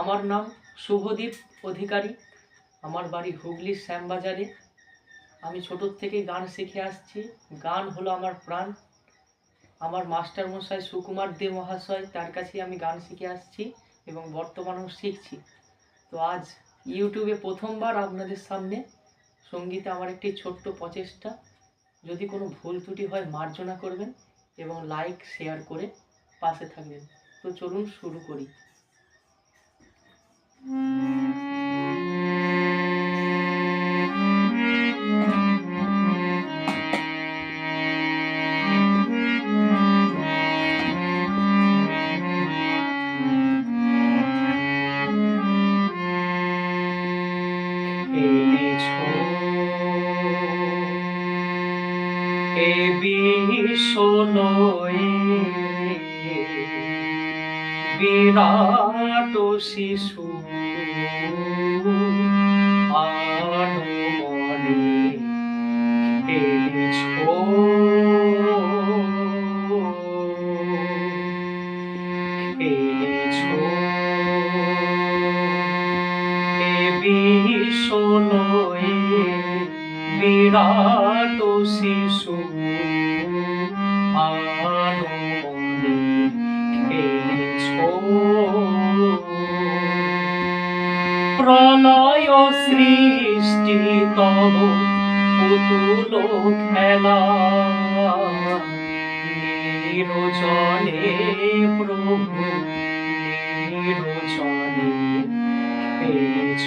আমার নাম শুভদীপ অধিকারী। আমার বাড়ি হুগলির শ্যামবাজারে। আমি ছোটোর থেকেই গান শিখে আসছি। গান হলো আমার প্রাণ। আমার মাস্টারমশাই সুকুমার দে মহাশয়, তার কাছেই আমি গান শিখে আসছি এবং বর্তমানেও শিখছি। তো আজ ইউটিউবে প্রথমবার আপনাদের সামনে সঙ্গীতে আমার একটি ছোট্ট প্রচেষ্টা। যদি কোনো ভুল ত্রুটি হয় মার্জনা করবেন এবং লাইক শেয়ার করে পাশে থাকবেন। তো চলুন শুরু করি। এ বিশ্বলয়ে বিরাট শিশু আনমনে খেলিছ, খেলিছ এ বিশ্বলয়ে বিরাট শিশু আনমনে খেলিছ। প্রলয় সৃষ্টি তব পুতুল খেলা, নিরজনে প্রভু নিরজনে খেলিছ।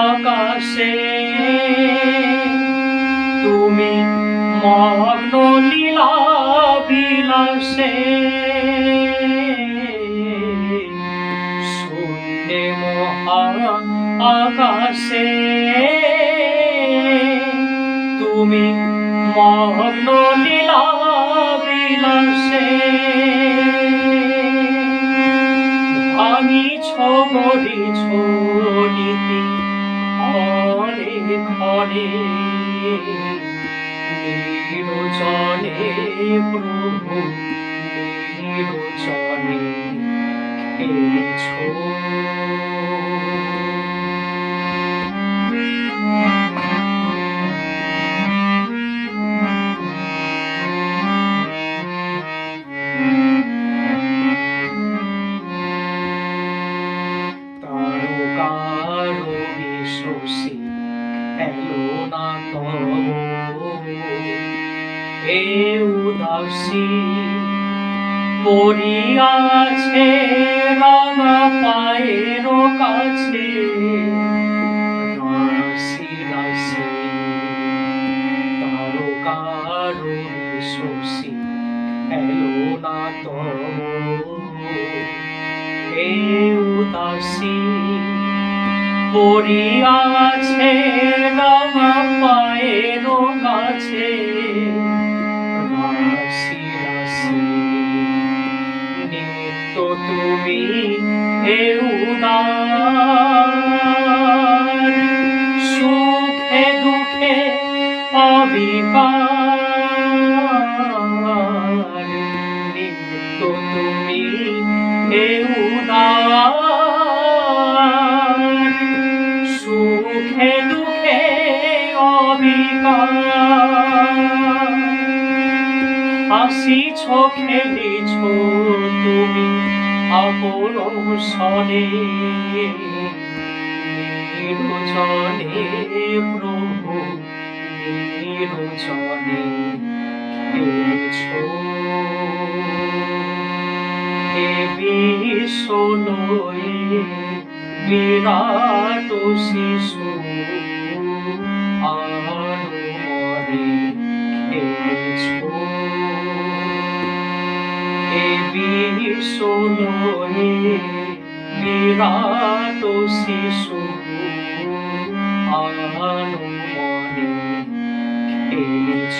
আকাশে তুমি মগ্ন লীলা বিলাসে, শূন্যে মহা আকাশে তুমি মগ্ন লীলা বিলাসে, ভাঙিছ গড়িছ নীতি ক্ষণে ক্ষণে, নিরজনে প্রভু নিরজনে খেলিছ। এ উদাসী পড়িয়াছে রাঙা পায়ের কাছে, রাশি রাশি তারকার শশী এলো না তব। এ উদাসী পড়িয়াছে রাঙা পায়ের কাছে, রাশি রাশি নিত্য তুমি হে উদার, সুখে দুঃখে অবিকার, নিত্য তুমি হে উদার, সুখে দুঃখে অবিকার। হাসিছ খেলিছ তুমি আপন সনে, নিরজনে প্রভু নিরজনে খেলিছ। এ বিশ্বলয়ে বিরাট শিশু আনমনে খেলিছ। এ বিশ্বলয়ে বিরাট শিশু আনমনে খেলিছ।